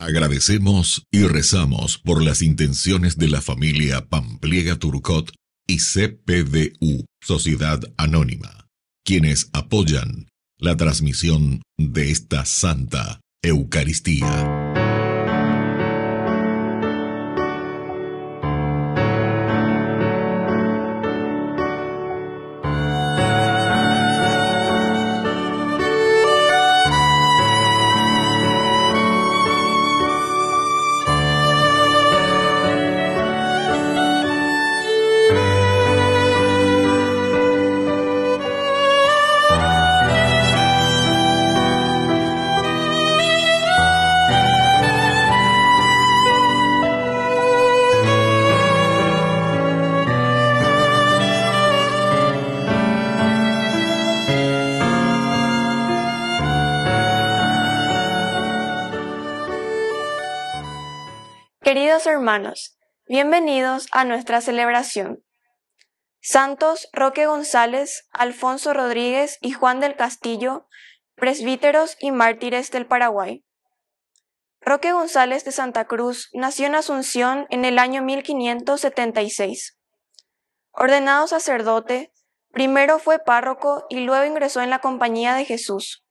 Agradecemos y rezamos por las intenciones de la familia Pampliega Turcot y CPDU, Sociedad Anónima, quienes apoyan la transmisión de esta Santa Eucaristía. Queridos hermanos, bienvenidos a nuestra celebración. Santos Roque González, Alfonso Rodríguez y Juan del Castillo, presbíteros y mártires del Paraguay. Roque González de Santa Cruz nació en Asunción en el año 1576. Ordenado sacerdote, primero fue párroco y luego ingresó en la Compañía de Jesús.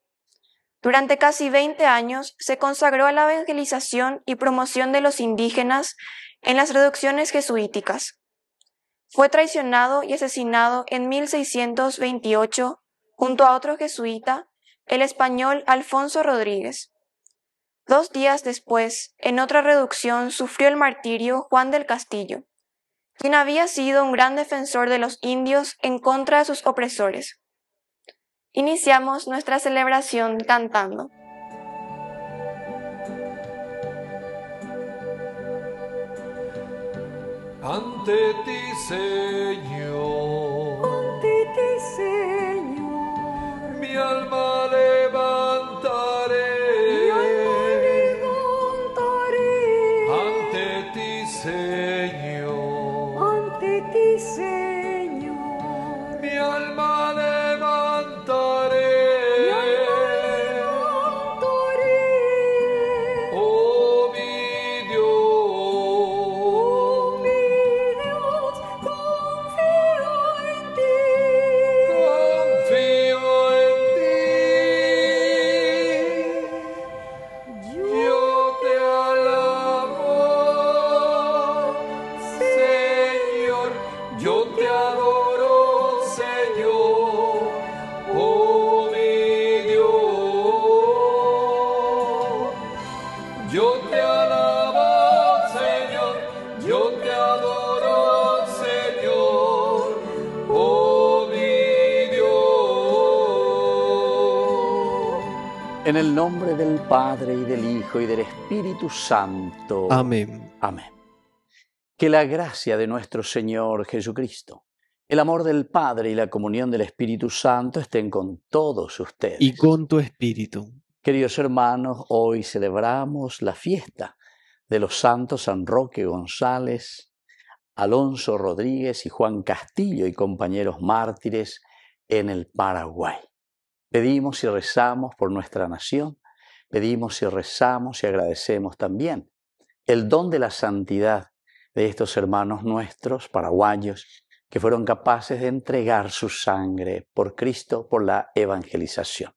Durante casi 20 años se consagró a la evangelización y promoción de los indígenas en las reducciones jesuíticas. Fue traicionado y asesinado en 1628 junto a otro jesuita, el español Alfonso Rodríguez. 2 días después, en otra reducción, sufrió el martirio Juan del Castillo, quien había sido un gran defensor de los indios en contra de sus opresores. Iniciamos nuestra celebración cantando. Ante ti, Señor, ante ti, Señor, mi alma levantaré. mi alma levantaré. Ante ti, Señor, ante ti, Señor, mi alma levantaré. mi alma levantaré. Oh, mi Dios, Oh, mi Dios, confío en ti. confío en ti. Yo te alabo, Señor. Yo te adoro, Señor. Oh, mi Dios. Yo te alabo, Señor. Yo te adoro, Señor. Oh, mi Dios. En el nombre del Padre, y del Hijo, y del Espíritu Santo. Amén. Amén. Que la gracia de nuestro Señor Jesucristo, el amor del Padre y la comunión del Espíritu Santo estén con todos ustedes. Y con tu espíritu. Queridos hermanos, hoy celebramos la fiesta de los santos San Roque González, Alonso Rodríguez y Juan Castillo y compañeros mártires en el Paraguay. Pedimos y rezamos por nuestra nación, pedimos y rezamos y agradecemos también el don de la santidad de estos hermanos nuestros paraguayos que fueron capaces de entregar su sangre por Cristo, por la evangelización.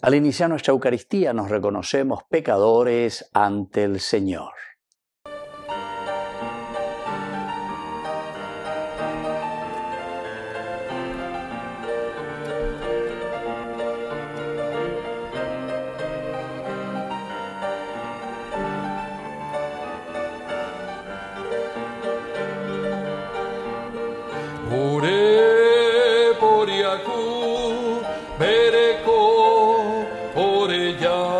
Al iniciar nuestra Eucaristía nos reconocemos pecadores ante el Señor. Ore por Yaku, Bereko, Oreyara.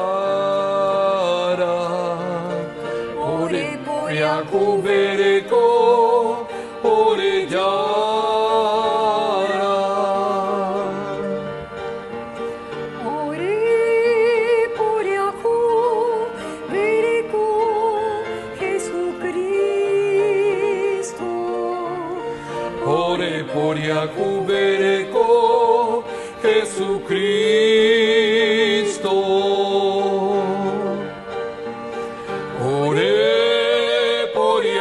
Ore por Yaku, Bereko, Oreyara. Oré por Yahú, Bereko, Jesucristo. Ore por Yaku, Bereko, Jesucristo.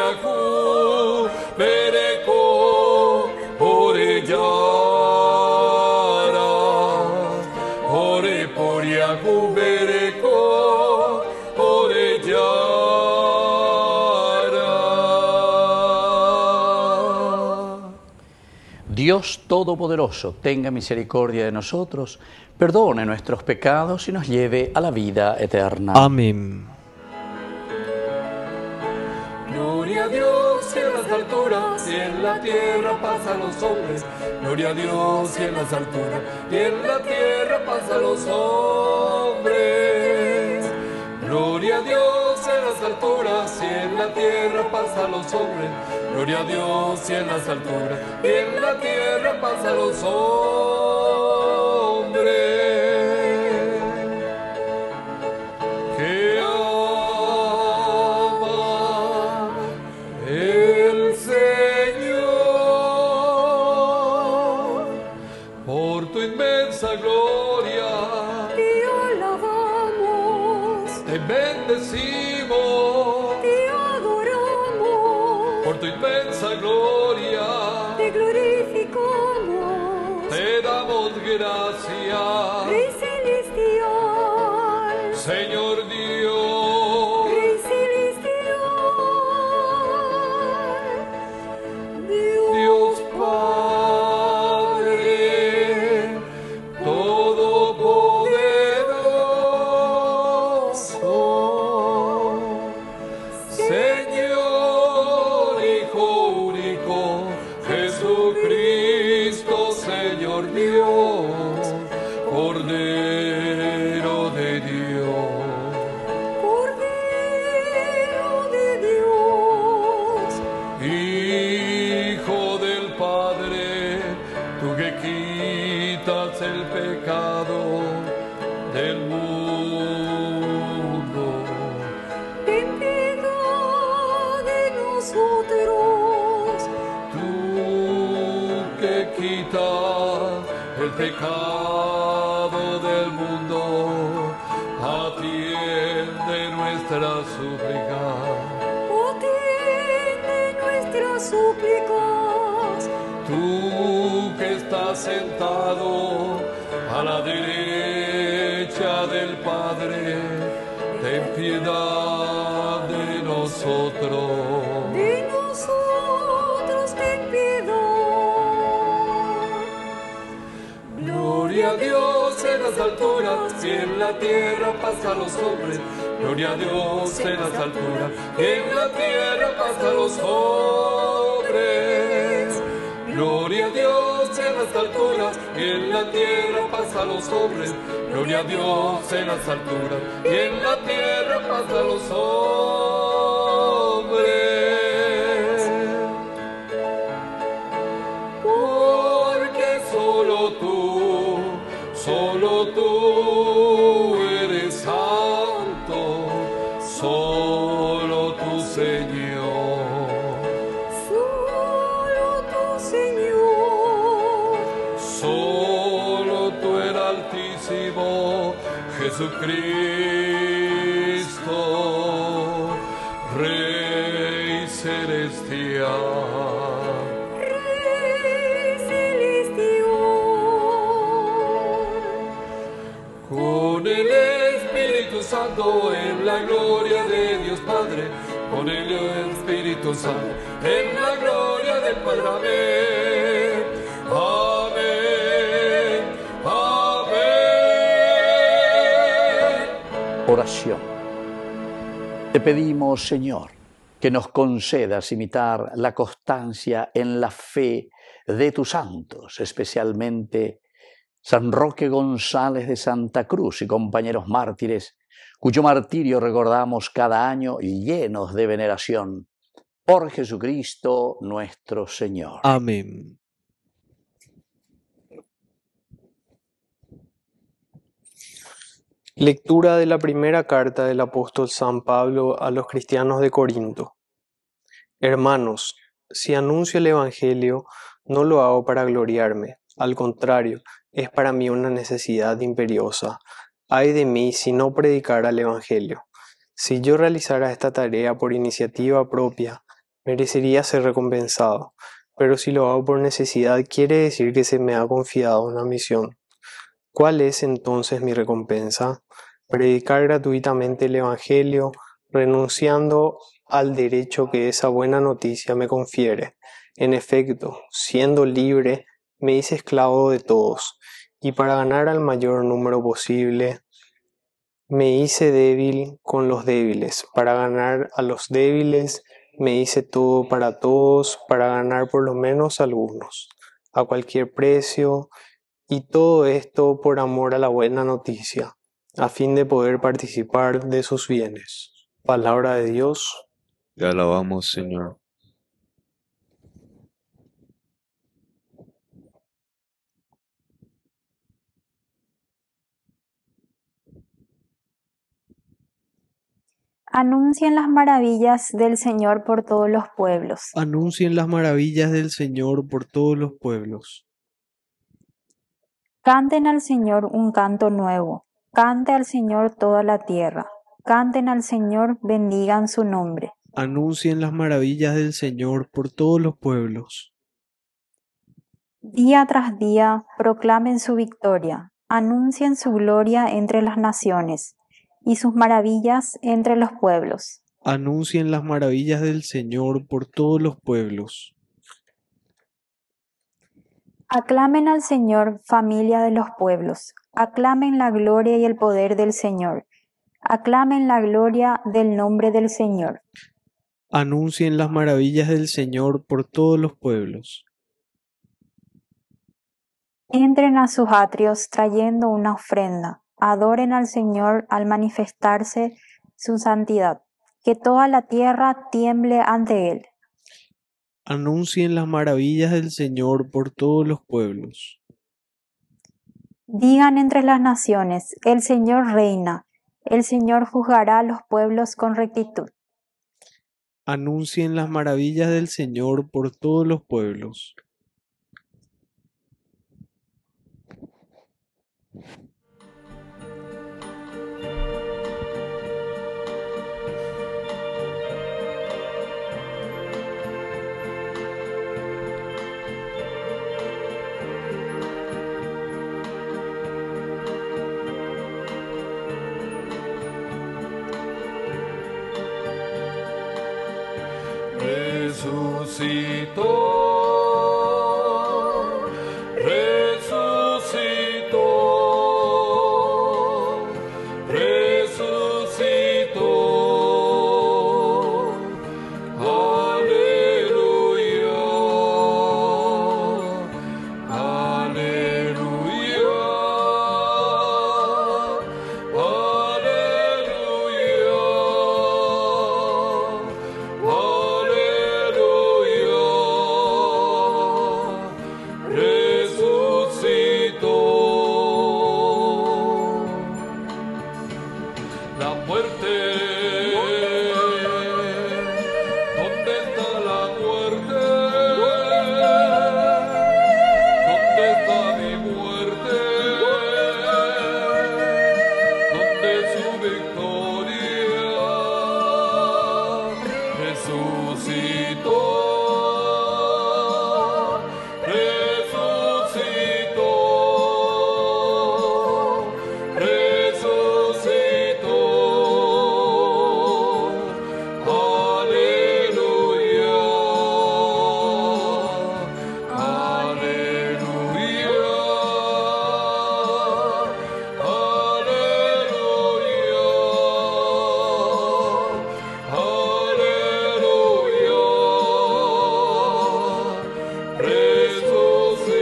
Poriaku Pereko Oreyara Ore Poriaku Pereko Oreyara. Dios Todopoderoso, tenga misericordia de nosotros, perdone nuestros pecados y nos lleve a la vida eterna. Amén. Gloria a Dios en las alturas y en la tierra paz a los hombres. Gloria a Dios en las alturas y en la tierra paz a los hombres. Gloria a Dios en las alturas y en la tierra paz a los hombres. Gloria a Dios y en las alturas y en la tierra paz a los hombres. Que ama el Señor por tu inmensa gloria. Te alabamos, Te bendecimos te adoramos, por tu inmensa gloria. te glorificamos, Te damos gracias, Rey celestial, Señor Dios. Rey celestial, Dios Padre Todopoderoso, Señor Hijo único, Jesucristo, Señor Dios, Cordero de Dios. Cordero de Dios, Hijo del Padre, tú que quitas el pecado del mundo. ten piedad de nosotros, Tú que quitas el pecado del mundo, atiende nuestra súplica. atiende nuestras súplicas, Tú que estás sentado a la derecha del Padre, ten piedad de nosotros. de nosotros ten piedad. Gloria a Dios en las alturas y en la tierra paz a los hombres. Gloria a Dios en las alturas y en la tierra paz a los hombres. Gloria a Dios en las alturas y en la tierra paz a los hombres. Gloria a Dios en las alturas y en la tierra paz a los hombres. Porque solo tú eres santo, solo tú, Señor. Solo tú, Señor, Solo tú el Altísimo, Jesucristo, Rey celestial. Rey celestial, Con el Espíritu Santo en la gloria de Dios Padre, con el Espíritu Santo en la gloria del Padre. Amén. Amén. Amén. Oración. Te pedimos, Señor, que nos concedas imitar la constancia en la fe de tus santos, especialmente San Roque González de Santa Cruz y compañeros mártires, cuyo martirio recordamos cada año llenos de veneración. Por Jesucristo nuestro Señor. Amén. Lectura de la primera carta del apóstol San Pablo a los cristianos de Corinto. Hermanos, si anuncio el Evangelio, no lo hago para gloriarme, al contrario, es para mí una necesidad imperiosa. Ay de mí si no predicara el Evangelio. Si yo realizara esta tarea por iniciativa propia, merecería ser recompensado, pero si lo hago por necesidad, quiere decir que se me ha confiado una misión. ¿Cuál es entonces mi recompensa? Predicar gratuitamente el Evangelio, renunciando al derecho que esa buena noticia me confiere. En efecto, siendo libre, me hice esclavo de todos, y para ganar al mayor número posible, me hice débil con los débiles. Para ganar a los débiles, me hice todo para todos, para ganar por lo menos algunos, a cualquier precio, y todo esto por amor a la buena noticia, a fin de poder participar de sus bienes. Palabra de Dios. Te alabamos, Señor. Anuncien las maravillas del Señor por todos los pueblos. Anuncien las maravillas del Señor por todos los pueblos. Canten al Señor un canto nuevo. Cante al Señor toda la tierra. Canten al Señor, bendigan su nombre. Anuncien las maravillas del Señor por todos los pueblos. Día tras día proclamen su victoria. Anuncien su gloria entre las naciones y sus maravillas entre los pueblos. Anuncien las maravillas del Señor por todos los pueblos. Aclamen al Señor, familia de los pueblos. Aclamen la gloria y el poder del Señor. Aclamen la gloria del nombre del Señor. Anuncien las maravillas del Señor por todos los pueblos. Entren a sus atrios trayendo una ofrenda. Adoren al Señor al manifestarse su santidad. Que toda la tierra tiemble ante Él. Anuncien las maravillas del Señor por todos los pueblos. Digan entre las naciones, el Señor reina. El Señor juzgará a los pueblos con rectitud. Anuncien las maravillas del Señor por todos los pueblos. Resucitó, resucitó, resucitó. Aleluya, aleluya, la muerte. ¿Dónde está la muerte? ¿Dónde está mi muerte? ¿Dónde su victoria? Resucitó, resucitó, resucitó. Aleluya, aleluya, aleluya, resucitó,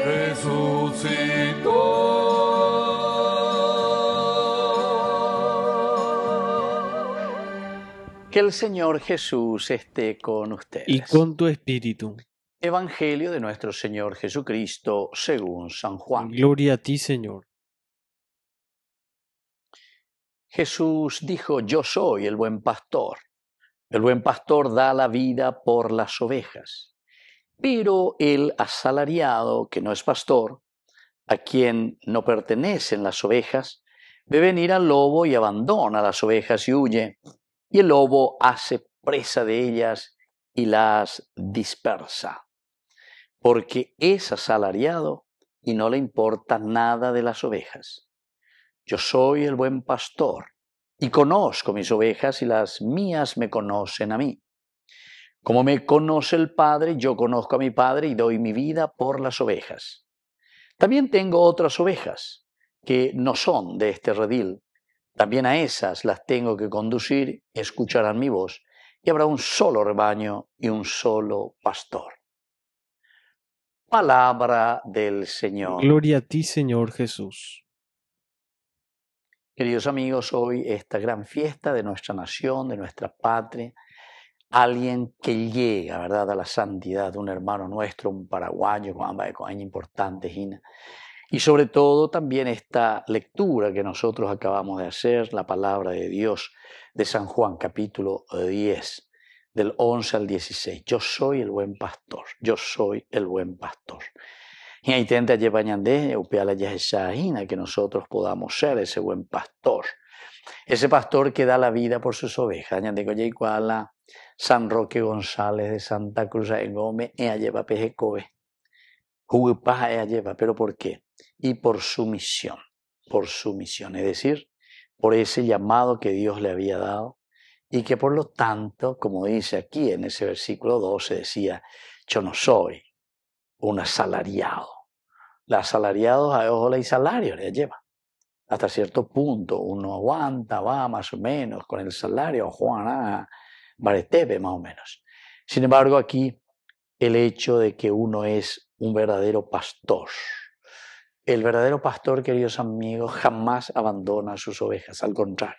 resucitó. Que el Señor Jesús esté con ustedes. Y con tu espíritu. Evangelio de nuestro Señor Jesucristo según San Juan. Gloria a ti, Señor. Jesús dijo: Yo soy el buen pastor. El buen pastor da la vida por las ovejas. Pero el asalariado, que no es pastor, a quien no pertenecen las ovejas, ve venir al lobo y abandona las ovejas y huye. y el lobo hace presa de ellas y las dispersa, porque es asalariado y no le importa nada de las ovejas. Yo soy el buen pastor y conozco mis ovejas y las mías me conocen a mí. Como me conoce el Padre, yo conozco a mi Padre y doy mi vida por las ovejas. También tengo otras ovejas que no son de este redil. También a esas las tengo que conducir, escucharán mi voz, y habrá un solo rebaño y un solo pastor. Palabra del Señor. Gloria a ti, Señor Jesús. Queridos amigos, hoy esta gran fiesta de nuestra nación, de nuestra patria, alguien que llega, ¿verdad?, a la santidad, un hermano nuestro, un paraguayo, con ambas cosas importantes, y sobre todo también esta lectura que nosotros acabamos de hacer, la palabra de Dios de San Juan, capítulo 10, del 11 al 16. Yo soy el buen pastor, yo soy el buen pastor. Y ahí intenta llevar que nosotros podamos ser ese buen pastor. Ese pastor que da la vida por sus ovejas. San Roque González de Santa Cruz en Gómez, lleva Pejecobe. Lleva, pero ¿por qué? Y por su misión, es decir, por ese llamado que Dios le había dado y que por lo tanto, como dice aquí en ese versículo 12, decía, yo no soy un asalariado. Los asalariados a ojo y salario le lleva. Hasta cierto punto uno aguanta, va más o menos con el salario, Juana, Baretebe más o menos. Sin embargo, aquí el hecho de que uno es un verdadero pastor. El verdadero pastor, queridos amigos, jamás abandona a sus ovejas, al contrario.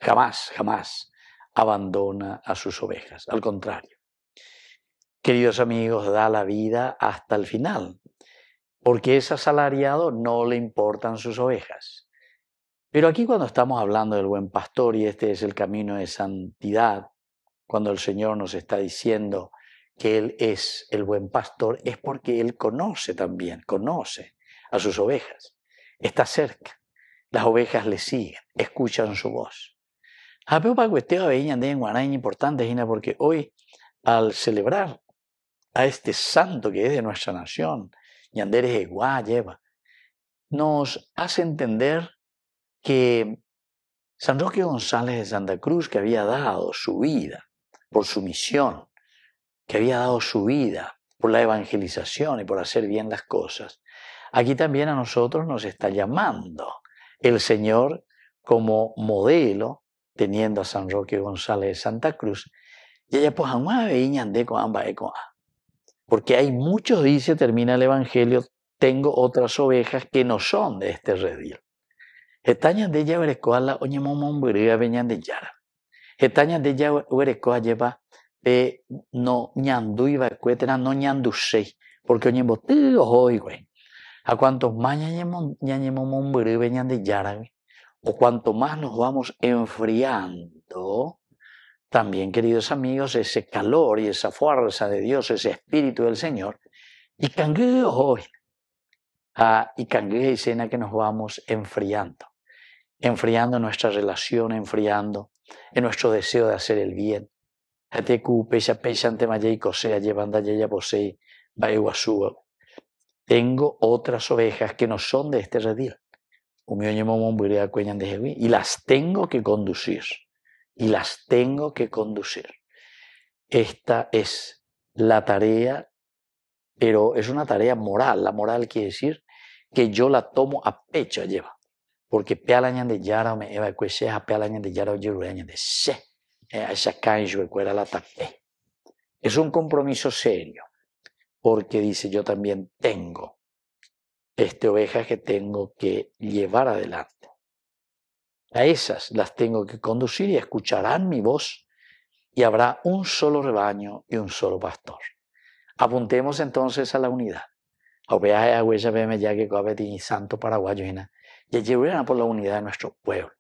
Jamás abandona a sus ovejas, al contrario. Queridos amigos, da la vida hasta el final, porque es asalariado, no le importan sus ovejas. Pero aquí cuando estamos hablando del buen pastor, y este es el camino de santidad, cuando el Señor nos está diciendo que Él es el buen pastor, es porque Él conoce también, conoce a sus ovejas. Está cerca, las ovejas le siguen, escuchan su voz. Pero para cuestión de importante, porque hoy, al celebrar a este santo que es de nuestra nación, Ñanderes Eguá lleva, nos hace entender que San Roque González de Santa Cruz, que había dado su vida por su misión, que había dado su vida por la evangelización y por hacer bien las cosas, aquí también a nosotros nos está llamando el Señor como modelo, teniendo a San Roque González de Santa Cruz, y ella pues porque hay muchos, dice, termina el Evangelio, tengo otras ovejas que no son de este redil. Estañas de ella verecoala oñe momón burea veñan de yara. Estañas de ella verecoa lleva de no ñandu iba cuetera no ñandusei, porque oñe bote hoy güey. A cuantos más ñañe momón burea veñan de yara, güey. O cuanto más nos vamos enfriando, también, queridos amigos, ese calor y esa fuerza de Dios, ese espíritu del Señor, y cangue hoy, y cangue escena que nos vamos enfriando nuestra relación, enfriando en nuestro deseo de hacer el bien. Tengo otras ovejas que no son de este redil, y las tengo que conducir. Esta es la tarea, pero es una tarea moral. La moral quiere decir que yo la tomo a pecho, lleva. Porque pealañan de yara me eva cuese a pealañan de yara oyerueñan de se a esa canjo cuera la tapé. Es un compromiso serio, porque dice yo también tengo ovejas que tengo que llevar adelante. A esas las tengo que conducir y escucharán mi voz y habrá un solo rebaño y un solo pastor. Apuntemos entonces a la unidad. Ya que santo paraguayo, ya llevarán por la unidad de nuestro pueblo,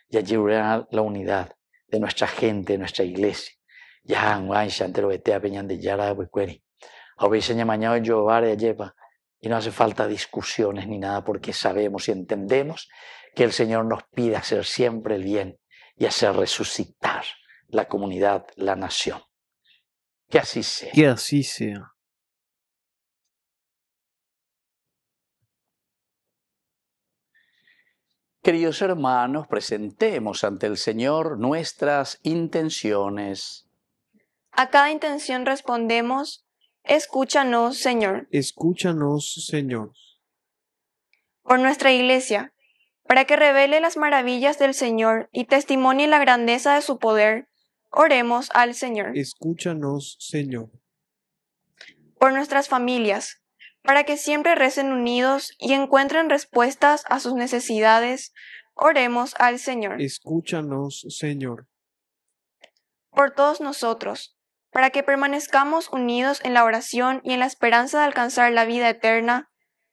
ya llevarán la unidad de nuestra gente, de nuestra iglesia. Ya entero vete a peñan de yara huecueri. A veces mañana yo ya lleva y no hace falta discusiones ni nada porque sabemos y entendemos Que el Señor nos pida hacer siempre el bien y hacer resucitar la comunidad, la nación. Que así sea. Que así sea. Queridos hermanos, presentemos ante el Señor nuestras intenciones. A cada intención respondemos, escúchanos, Señor. Escúchanos, Señor. Por nuestra Iglesia, para que revele las maravillas del Señor y testimonie la grandeza de su poder, oremos al Señor. Escúchanos, Señor. Por nuestras familias, para que siempre recen unidos y encuentren respuestas a sus necesidades, oremos al Señor. Escúchanos, Señor. Por todos nosotros, para que permanezcamos unidos en la oración y en la esperanza de alcanzar la vida eterna,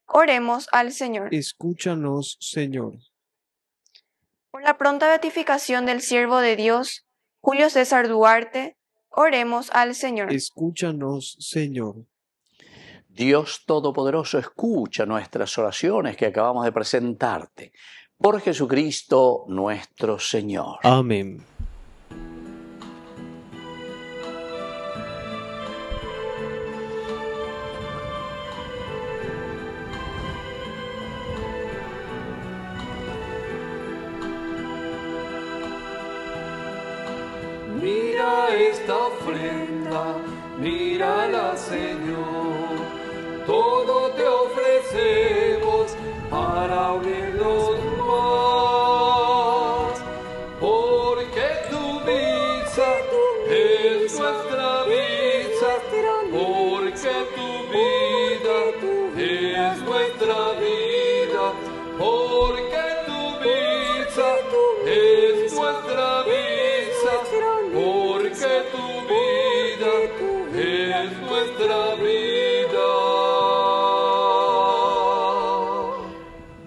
oremos al Señor. Escúchanos, Señor. Por la pronta beatificación del siervo de Dios, Julio César Duarte, oremos al Señor. Escúchanos, Señor. Dios Todopoderoso, escucha nuestras oraciones que acabamos de presentarte. Por Jesucristo nuestro Señor. Amén. Mira esta ofrenda, mírala, Señor. Todo te ofrecemos para unirnos más. Porque tu misa es nuestra misa. Porque tu vida es nuestra vida. Porque tu misa es nuestra misa. Porque tu vida es nuestra vida.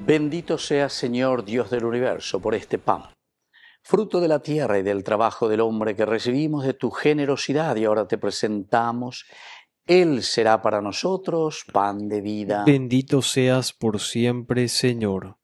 Bendito seas, Señor, Dios del universo, por este pan, fruto de la tierra y del trabajo del hombre que recibimos de tu generosidad y ahora te presentamos. Él será para nosotros pan de vida. Bendito seas por siempre, Señor.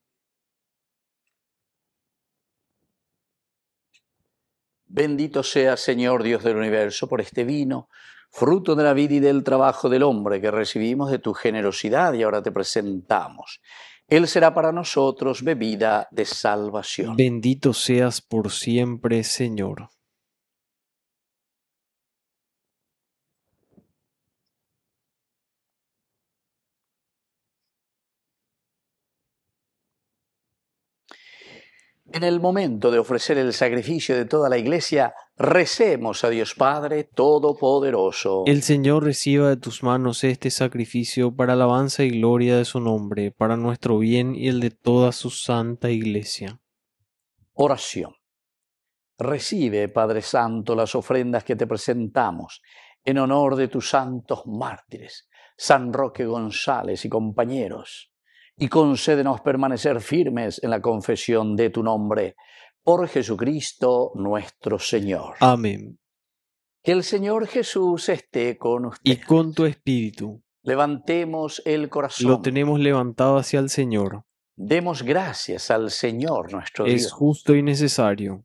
Bendito seas, Señor, Dios del universo, por este vino, fruto de la vida y del trabajo del hombre que recibimos de tu generosidad y ahora te presentamos. Él será para nosotros bebida de salvación. Bendito seas por siempre, Señor. En el momento de ofrecer el sacrificio de toda la Iglesia, recemos a Dios Padre Todopoderoso. El Señor reciba de tus manos este sacrificio para alabanza y gloria de su nombre, para nuestro bien y el de toda su santa Iglesia. Oración. Recibe, Padre Santo, las ofrendas que te presentamos en honor de tus santos mártires, San Roque González y compañeros, y concédenos permanecer firmes en la confesión de tu nombre, por Jesucristo nuestro Señor. Amén. Que el Señor Jesús esté con ustedes. Y con tu espíritu. Levantemos el corazón. Lo tenemos levantado hacia el Señor. Demos gracias al Señor nuestro Dios. Es justo y necesario.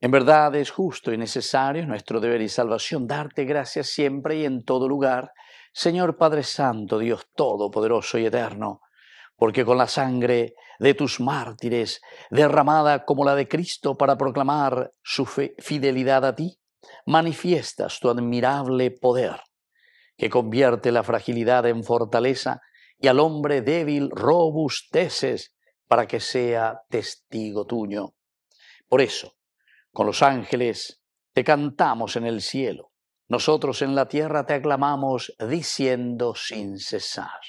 En verdad es justo y necesario, es nuestro deber y salvación, darte gracias siempre y en todo lugar, Señor Padre Santo, Dios Todopoderoso y Eterno, porque con la sangre de tus mártires, derramada como la de Cristo para proclamar su fidelidad a ti, manifiestas tu admirable poder, que convierte la fragilidad en fortaleza y al hombre débil robusteces para que sea testigo tuyo. Por eso, con los ángeles te cantamos en el cielo, nosotros en la tierra te aclamamos diciendo sin cesar.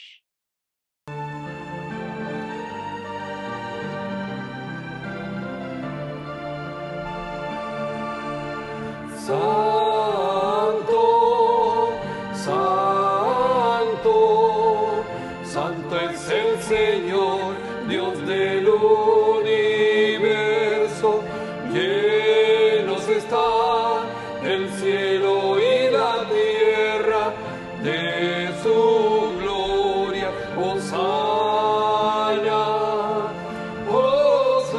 Santo, santo, santo es el Señor, Dios del universo. Llenos está el cielo y la tierra de su gloria. Hosana, Hosana.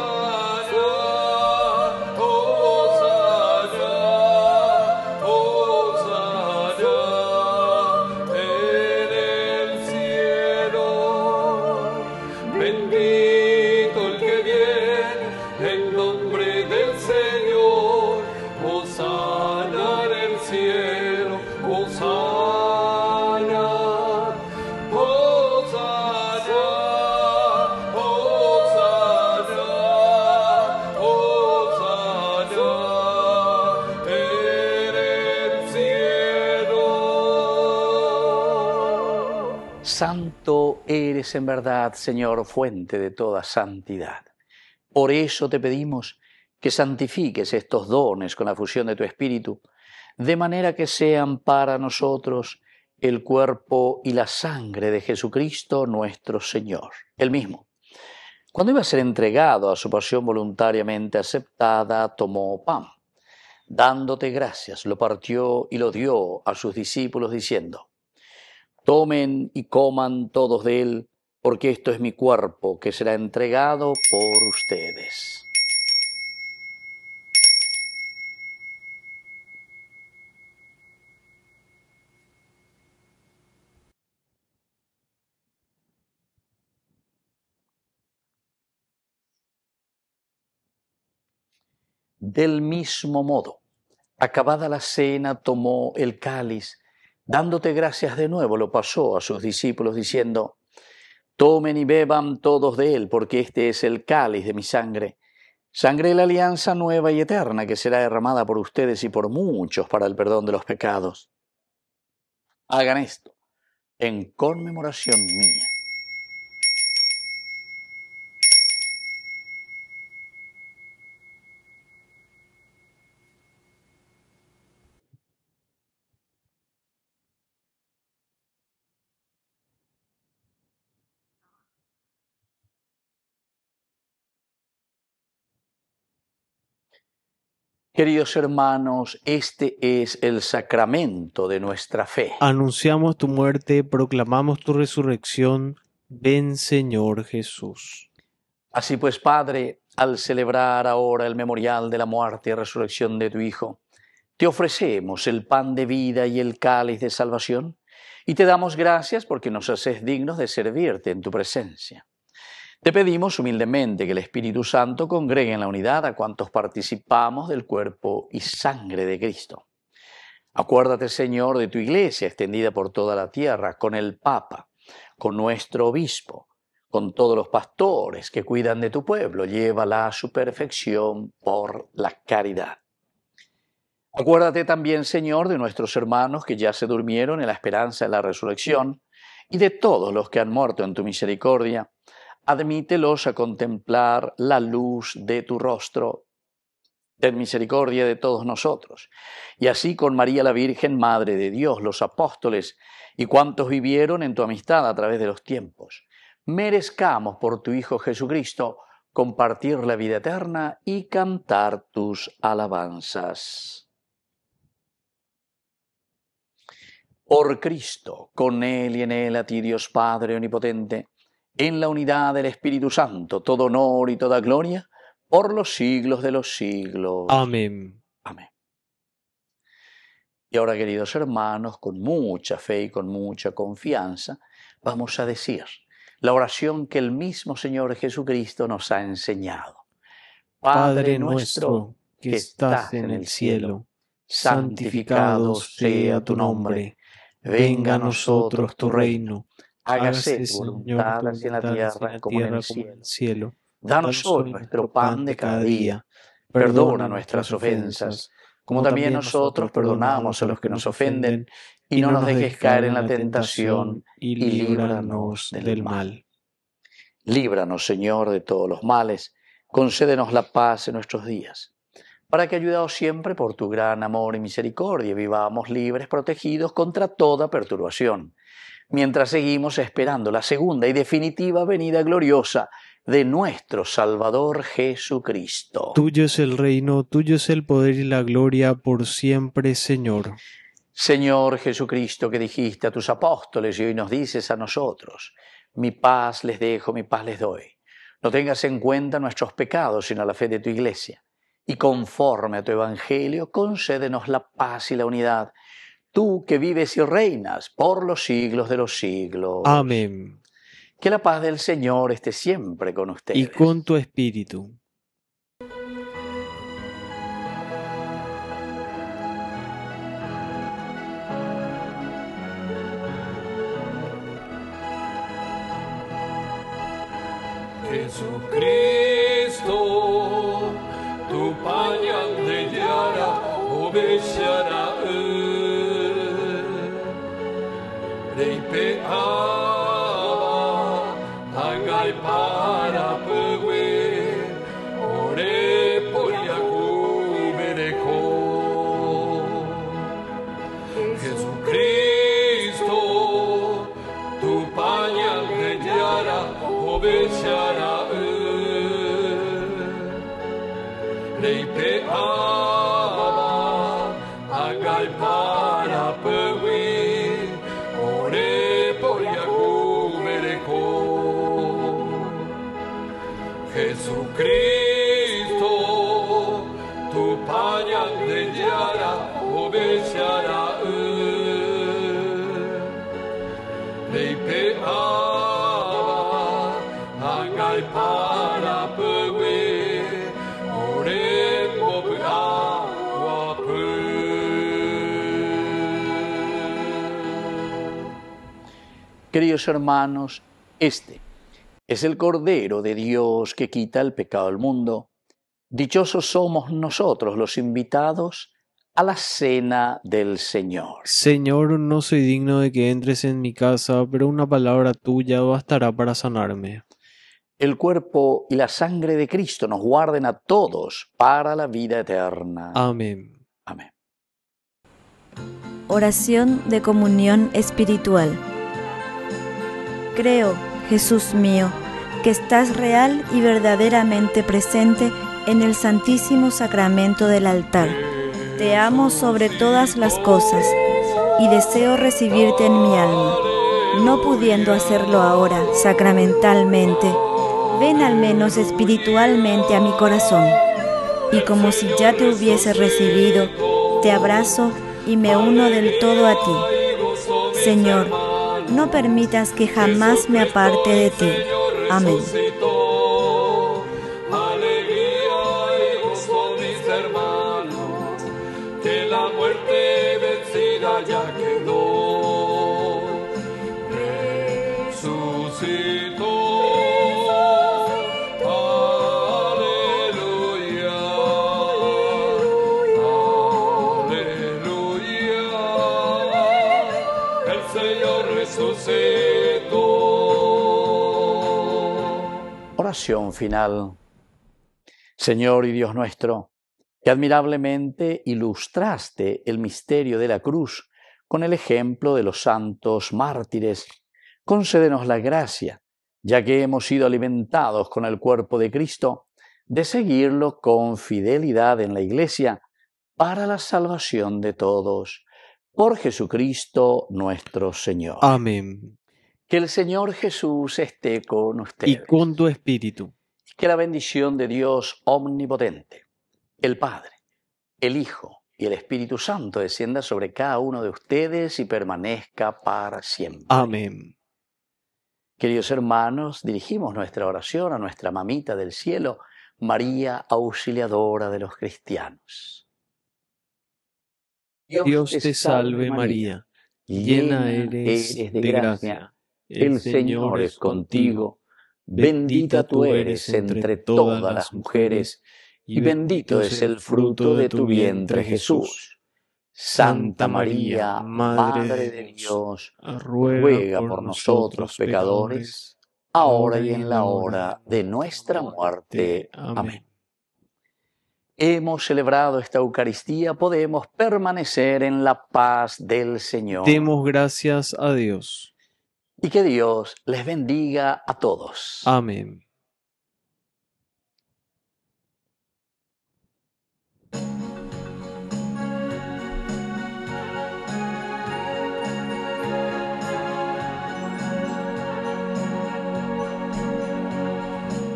santo eres en verdad, Señor, fuente de toda santidad. Por eso te pedimos que santifiques estos dones con la fusión de tu Espíritu, de manera que sean para nosotros el cuerpo y la sangre de Jesucristo nuestro Señor. Él mismo, cuando iba a ser entregado a su pasión voluntariamente aceptada, tomó pan. Dándote gracias, lo partió y lo dio a sus discípulos diciendo: tomen y coman todos de él, porque esto es mi cuerpo que será entregado por ustedes. Del mismo modo, acabada la cena, tomó el cáliz, dándote gracias de nuevo, lo pasó a sus discípulos diciendo: tomen y beban todos de él, porque este es el cáliz de mi sangre, sangre de la alianza nueva y eterna, que será derramada por ustedes y por muchos para el perdón de los pecados. Hagan esto en conmemoración mía. Queridos hermanos, este es el sacramento de nuestra fe. Anunciamos tu muerte, proclamamos tu resurrección. Ven, Señor Jesús. Así pues, Padre, al celebrar ahora el memorial de la muerte y resurrección de tu Hijo, te ofrecemos el pan de vida y el cáliz de salvación, y te damos gracias porque nos haces dignos de servirte en tu presencia. Te pedimos humildemente que el Espíritu Santo congregue en la unidad a cuantos participamos del cuerpo y sangre de Cristo. Acuérdate, Señor, de tu Iglesia extendida por toda la tierra, con el Papa, con nuestro obispo, con todos los pastores que cuidan de tu pueblo. Llévala a su perfección por la caridad. Acuérdate también, Señor, de nuestros hermanos que ya se durmieron en la esperanza de la resurrección y de todos los que han muerto en tu misericordia. Admítelos a contemplar la luz de tu rostro. Ten misericordia de todos nosotros. Y así con María la Virgen, Madre de Dios, los apóstoles y cuantos vivieron en tu amistad a través de los tiempos, merezcamos por tu Hijo Jesucristo compartir la vida eterna y cantar tus alabanzas. Por Cristo, con Él y en Él, a ti Dios Padre Omnipotente, en la unidad del Espíritu Santo, todo honor y toda gloria, por los siglos de los siglos. Amén. Amén. Y ahora, queridos hermanos, con mucha fe y con mucha confianza, vamos a decir la oración que el mismo Señor Jesucristo nos ha enseñado. Padre nuestro, que estás en el cielo, santificado sea tu nombre. Venga a nosotros tu reino. Hágase tu voluntad así en la tierra como en el cielo. Danos hoy nuestro pan de cada día. Perdona nuestras ofensas, como también nosotros perdonamos a los que nos ofenden. Y no nos dejes caer en la tentación, y líbranos del mal. Líbranos, Señor, de todos los males. Concédenos la paz en nuestros días, para que, ayudados siempre por tu gran amor y misericordia, vivamos libres, protegidos contra toda perturbación, mientras seguimos esperando la segunda y definitiva venida gloriosa de nuestro Salvador Jesucristo. Tuyo es el reino, tuyo es el poder y la gloria por siempre, Señor. Señor Jesucristo, que dijiste a tus apóstoles y hoy nos dices a nosotros: mi paz les dejo, mi paz les doy. No tengas en cuenta nuestros pecados, sino la fe de tu Iglesia. Y conforme a tu Evangelio, concédenos la paz y la unidad. Tú que vives y reinas por los siglos de los siglos. Amén. Que la paz del Señor esté siempre con ustedes. Y con tu espíritu. Jesucristo, tu pañal de yara obeshará. 。 Rei pe a Leipe ama, agai para pewi, ore poliaku mereko. Jesucristo, tu pañal de yara, obesiara. Leipe ama, agai para pewi, Queridos hermanos, este es el Cordero de Dios que quita el pecado del mundo. Dichosos somos nosotros los invitados a la cena del Señor. Señor, no soy digno de que entres en mi casa, pero una palabra tuya bastará para sanarme. El cuerpo y la sangre de Cristo nos guarden a todos para la vida eterna. Amén. Amén. Oración de comunión espiritual. Creo, Jesús mío, que estás real y verdaderamente presente en el Santísimo Sacramento del altar. Te amo sobre todas las cosas y deseo recibirte en mi alma. No pudiendo hacerlo ahora sacramentalmente, ven al menos espiritualmente a mi corazón. Y como si ya te hubiese recibido, te abrazo y me uno del todo a ti. Señor, no permitas que jamás me aparte de ti. Amén. Alegría y gozo, mis hermanos, que la muerte vencida ya quedó. Resucitó. Aleluya. Aleluya. El Señor resucitó. Oración final. Señor y Dios nuestro, que admirablemente ilustraste el misterio de la cruz con el ejemplo de los santos mártires, concédenos la gracia, ya que hemos sido alimentados con el cuerpo de Cristo, de seguirlo con fidelidad en la Iglesia para la salvación de todos. Por Jesucristo nuestro Señor. Amén. Que el Señor Jesús esté con ustedes. Y con tu espíritu. Que la bendición de Dios omnipotente, el Padre, el Hijo y el Espíritu Santo descienda sobre cada uno de ustedes y permanezca para siempre. Amén. Queridos hermanos, dirigimos nuestra oración a nuestra mamita del cielo, María, auxiliadora de los cristianos. Dios te salve María, llena eres de gracia. El Señor es contigo. Bendita tú eres entre todas las mujeres, y bendito es el fruto de tu vientre, Jesús. Santa María, Madre de Dios, ruega por nosotros pecadores, ahora y en la hora de nuestra muerte. Amén. Hemos celebrado esta Eucaristía, podemos permanecer en la paz del Señor. Demos gracias a Dios. Y que Dios les bendiga a todos. Amén.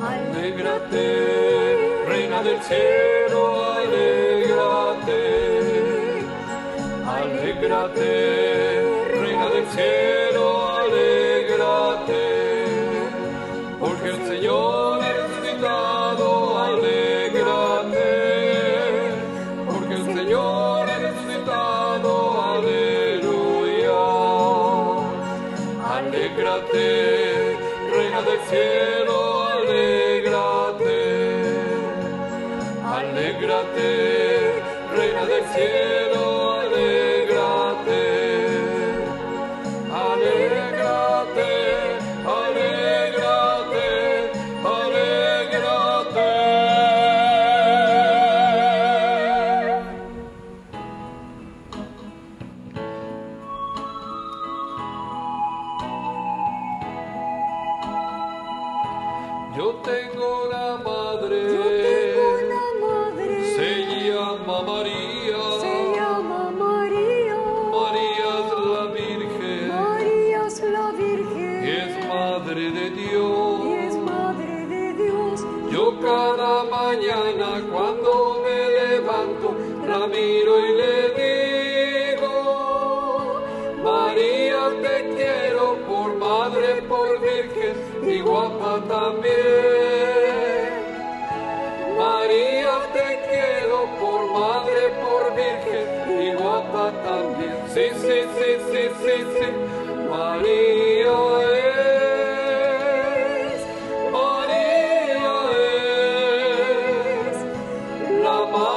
Alégrate, reina del cielo, alégrate. Alégrate, reina del cielo, alégrate. Porque el Señor ha resucitado, alégrate. Porque el Señor ha resucitado, aleluya. Alégrate, reina del cielo, alégrate, reina del cielo, alégrate, alégrate, alégrate, alégrate. Yo tengo una madre. la miro y le digo, María te quiero por madre, por virgen y guapa también. María te quiero por madre, por virgen y guapa también. Sí, sí, sí, sí, sí, sí. María es la madre